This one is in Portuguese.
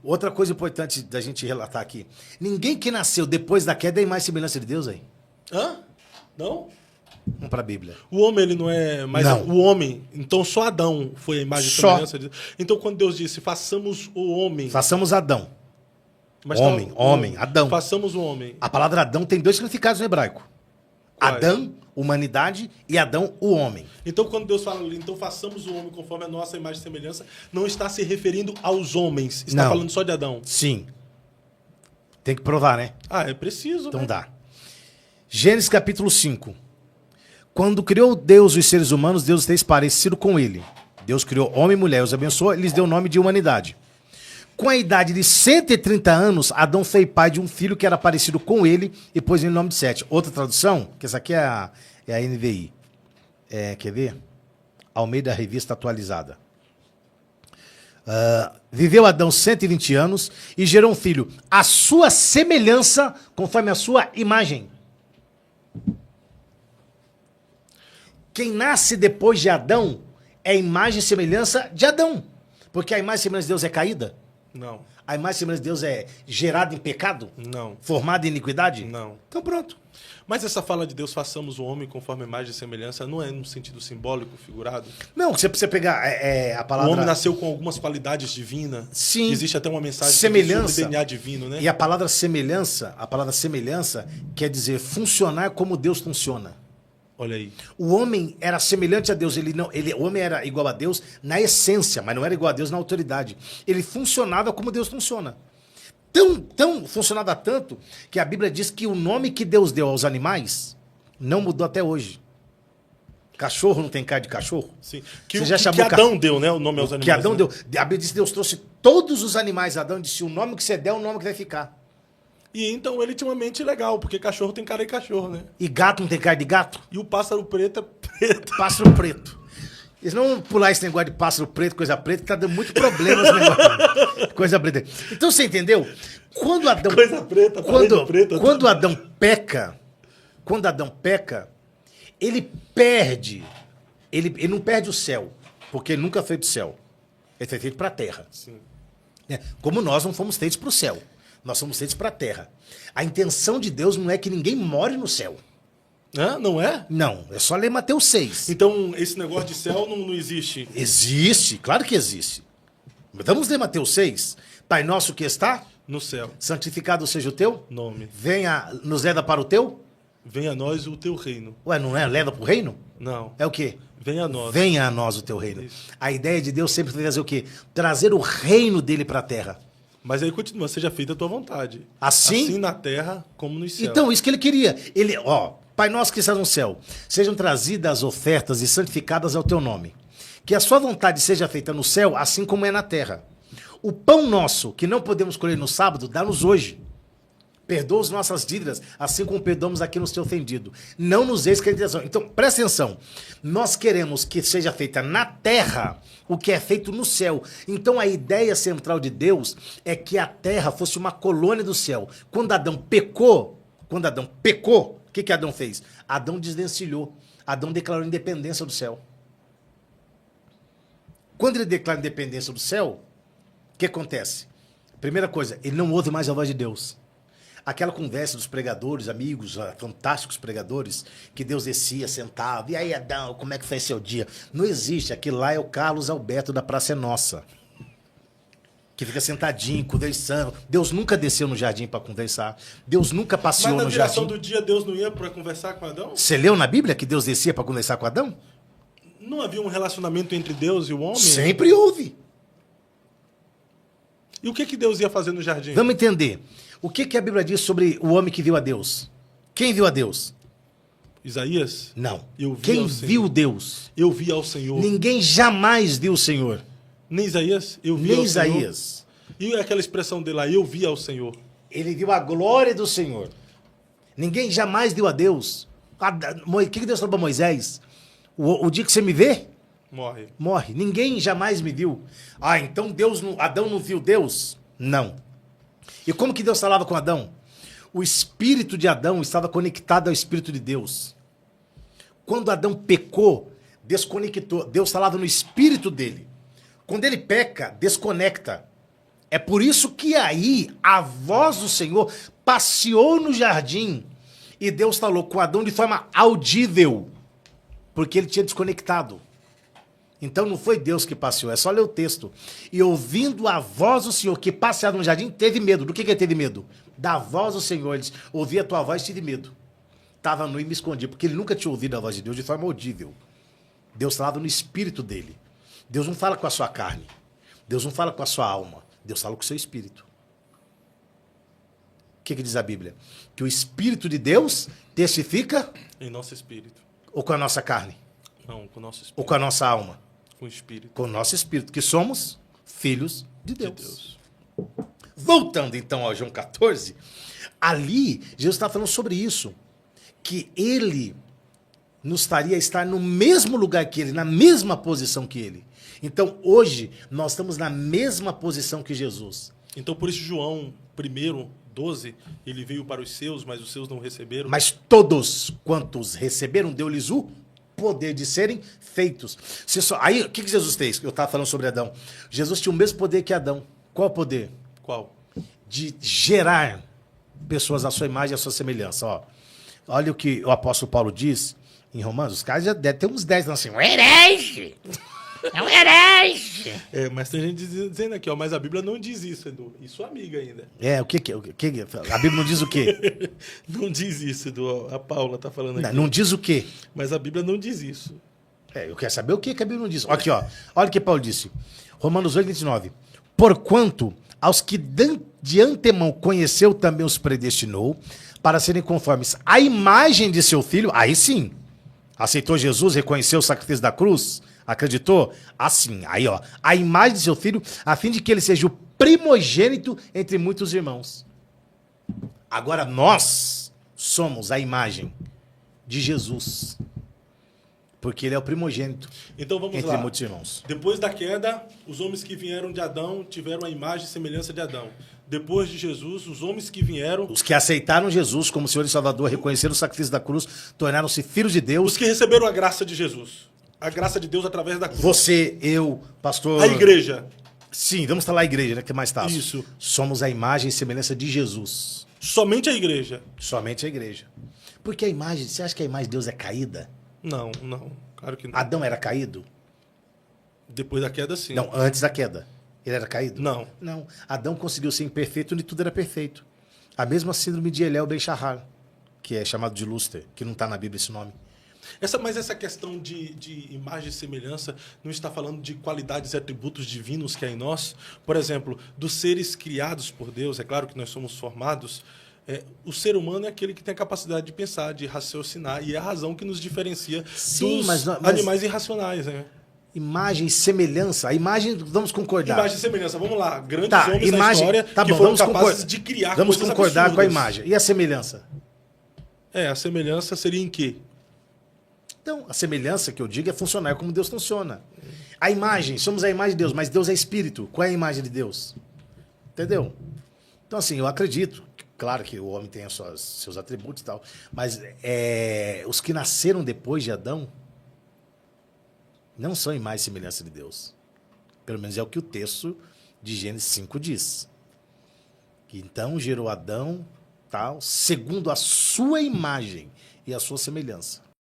Outra coisa importante da gente relatar aqui. Ninguém que nasceu depois da queda é imagem e semelhança de Deus aí. Hã? Não? Vamos para a Bíblia. O homem, ele não é mais Não. o homem. Então, só Adão foi a imagem e Só. semelhança de Deus. Então, quando Deus disse, façamos o homem... Façamos Adão. Mas Homem, Adão. Façamos o homem. A palavra Adão tem dois significados no hebraico. Quais? Adão, humanidade, e Adão, o homem. Então, quando Deus fala, então façamos o homem conforme a nossa imagem e semelhança, não está se referindo aos homens. Está Não. falando só de Adão. Sim. Tem que provar, né? Ah, é preciso, Então né? dá. Gênesis capítulo 5. Quando criou Deus os seres humanos, Deus fez parecido com ele. Deus criou homem e mulher, os abençoou, lhes deu o nome de humanidade. Com a idade de 130 anos, Adão foi pai de um filho que era parecido com ele e pôs ele o nome de Sete. Outra tradução, que essa aqui é a NVI. Quer ver? Almeida Revista Atualizada. Viveu Adão 120 anos e gerou um filho, a sua semelhança, conforme a sua imagem. Quem nasce depois de Adão é a imagem e semelhança de Adão. Porque a imagem e semelhança de Deus é caída? Não, A imagem e semelhança de Deus é gerada em pecado? não, Formada em iniquidade? não. Então pronto. Mas essa fala de Deus, façamos o homem conforme a imagem e semelhança, não é no sentido simbólico, figurado? Não, você precisa pegar a O palavra... homem nasceu com algumas qualidades divinas. Sim. Existe até uma mensagem Semelhança. sobre DNA divino, né? E a palavra semelhança quer dizer funcionar como Deus funciona. Olha aí. O homem era semelhante a Deus, o homem era igual a Deus na essência, mas não era igual a Deus na autoridade. Ele funcionava como Deus funciona. Tão funcionava tanto que a Bíblia diz que o nome que Deus deu aos animais não mudou até hoje. Cachorro não tem cara de cachorro? Sim. Você já que chamou Adão deu, né? O nome aos animais. Que Adão né? deu. A Bíblia diz que Deus trouxe todos os animais a Adão e disse: o nome que você der é o nome que vai ficar. E então ele tinha uma mente legal, porque cachorro tem cara de cachorro, né? E gato não tem cara de gato? E o pássaro preto é preto. Pássaro preto. Eles não vão pular esse negócio de pássaro preto, coisa preta, que tá dando muito problema esse negócio. Coisa preta. Então você entendeu? Quando Adão. Coisa preta, parede preta. Quando Adão peca, ele perde. Ele não perde o céu, porque ele nunca foi do céu. Ele foi feito para a terra. Sim. Como nós não fomos feitos para o céu. Nós somos feitos para a terra. A intenção de Deus não é que ninguém more no céu. Hã? Não é? Não, é só ler Mateus 6. Então esse negócio de céu não existe. Existe, claro que existe. Vamos ler Mateus 6. Pai nosso que está, No céu. santificado seja o teu, Nome. venha, nos leva para o teu. Venha a nós o teu reino. Ué, não é leva para o reino? Não. É o quê? Venha a nós. Venha a nós o teu reino. Isso. A ideia de Deus sempre foi fazer o quê? Trazer o reino dele para a terra. Mas aí continua, seja feita a tua vontade. Assim? Assim na terra como nos céus. Então, isso que ele queria. Pai nosso que estás no céu, sejam trazidas as ofertas e santificadas ao teu nome. Que a sua vontade seja feita no céu, assim como é na terra. O pão nosso, que não podemos colher no sábado, dá-nos hoje. Perdoa as nossas dívidas, assim como perdoamos aqui nos teu ofendido. Não nos eis cair em tentação. Então, presta atenção. Nós queremos que seja feita na terra o que é feito no céu. Então, a ideia central de Deus é que a terra fosse uma colônia do céu. Quando Adão pecou, o que Adão fez? Adão desvencilhou. Adão declarou independência do céu. Quando ele declara independência do céu, o que acontece? Primeira coisa, ele não ouve mais a voz de Deus. Aquela conversa dos pregadores, amigos, fantásticos pregadores, que Deus descia, sentava, e aí Adão, como é que foi seu dia? Não existe, aquilo lá é o Carlos Alberto da Praça é Nossa, que fica sentadinho, conversando. Deus nunca desceu no jardim para conversar, Deus nunca passeou Mas na no viração jardim. do dia Deus não ia para conversar com Adão? Você leu na Bíblia que Deus descia para conversar com Adão? Não havia um relacionamento entre Deus e o homem? Sempre houve. E o que Deus ia fazer no jardim? Vamos entender. O que a Bíblia diz sobre o homem que viu a Deus? Quem viu a Deus? Isaías? Não. Eu vi Quem ao Senhor. viu Deus? Eu vi ao Senhor. Ninguém jamais viu o Senhor. Nem Isaías? Eu vi Nem ao Senhor. Isaías. E aquela expressão dele lá, eu vi ao Senhor. Ele viu a glória do Senhor. Ninguém jamais viu a Deus. O que Deus falou para Moisés? O dia que você me vê, Morre. morre. Ninguém jamais me viu. Ah, então Adão não viu Deus? Não. E como que Deus falava com Adão? O espírito de Adão estava conectado ao espírito de Deus. Quando Adão pecou, desconectou. Deus falava no espírito dele. Quando ele peca, desconecta. É por isso que aí a voz do Senhor passeou no jardim e Deus falou com Adão de forma audível, porque ele tinha desconectado. Então não foi Deus que passeou, é só ler o texto. E ouvindo a voz do Senhor que passeava no jardim, teve medo. Do que ele teve medo? Da voz do Senhor. Ele disse, ouvi a tua voz e tive medo. Estava nu e me escondi, porque ele nunca tinha ouvido a voz de Deus de forma audível. Deus falava no espírito dele. Deus não fala com a sua carne. Deus não fala com a sua alma. Deus fala com o seu espírito. O que diz a Bíblia? Que o Espírito de Deus testifica... Em nosso espírito. Ou com a nossa carne? Não, com o nosso espírito. Ou com a nossa alma? Com o espírito. Com o nosso espírito, que somos filhos de Deus. Voltando então ao João 14, ali Jesus está falando sobre isso. Que ele nos faria estar no mesmo lugar que ele, na mesma posição que ele. Então, hoje, nós estamos na mesma posição que Jesus. Então, por isso, João 1:12, ele veio para os seus, mas os seus não receberam. Mas todos quantos receberam, deu-lhes o poder de serem feitos. Aí, o que Jesus fez? Eu estava falando sobre Adão. Jesus tinha o mesmo poder que Adão. Qual o poder? Qual? De gerar pessoas à sua imagem e à sua semelhança. Ó, olha o que o apóstolo Paulo diz em Romanos. Os caras já devem ter uns 10 assim, um herege! É um herege! Mas tem gente dizendo aqui, ó, mas a Bíblia não diz isso, Edu. E sua amiga ainda. O que a Bíblia não diz o quê? Não diz isso, Edu. A Paula tá falando aqui. Não diz o quê? Mas a Bíblia não diz isso. Eu quero saber o que a Bíblia não diz. Aqui, ó. Olha o que Paulo disse. Romanos 8:29. Porquanto aos que de antemão conheceu também os predestinou para serem conformes à imagem de seu filho, aí sim. Aceitou Jesus, reconheceu o sacrifício da cruz, acreditou? Assim, aí ó, a imagem de seu filho, a fim de que ele seja o primogênito entre muitos irmãos. Agora nós somos a imagem de Jesus, porque ele é o primogênito então, vamos entre lá. muitos irmãos. Depois da queda, os homens que vieram de Adão tiveram a imagem e semelhança de Adão. Depois de Jesus, os homens que vieram... Os que aceitaram Jesus como Senhor e Salvador, reconheceram o sacrifício da cruz, tornaram-se filhos de Deus. Os que receberam a graça de Jesus. A graça de Deus através da cruz. Você, eu, pastor... A igreja. Sim, vamos falar a igreja, né? Que é mais fácil. Isso. Somos a imagem e semelhança de Jesus. Somente a igreja. Somente a igreja. Porque a imagem... Você acha que a imagem de Deus é caída? Não. Claro que não. Adão era caído? Depois da queda, sim. Não, antes da queda. Ele era caído? Não. Não. Adão conseguiu ser imperfeito onde tudo era perfeito. A mesma síndrome de Eliel Ben Shahar, que é chamado de Lúcifer, que não está na Bíblia esse nome. Mas essa questão de imagem e semelhança não está falando de qualidades e atributos divinos que há em nós? Por exemplo, dos seres criados por Deus, é claro que nós somos formados, o ser humano é aquele que tem a capacidade de pensar, de raciocinar, e é a razão que nos diferencia dos animais irracionais, né? Imagem e semelhança. A imagem, vamos concordar. Imagem e semelhança, vamos lá. Grandes homens imagem, da história que foram capazes de criar vamos coisas concordar absurdas. com a imagem. E a semelhança? A semelhança seria em quê? Então, a semelhança que eu digo é funcionar como Deus funciona. A imagem, somos a imagem de Deus, mas Deus é espírito. Qual é a imagem de Deus? Entendeu? Então, assim, eu acredito. Claro que o homem tem seus atributos e tal, mas os que nasceram depois de Adão não são imagem e semelhança de Deus. Pelo menos é o que o texto de Gênesis 5 diz. Que então gerou Adão, tal, segundo a sua imagem e a sua semelhança.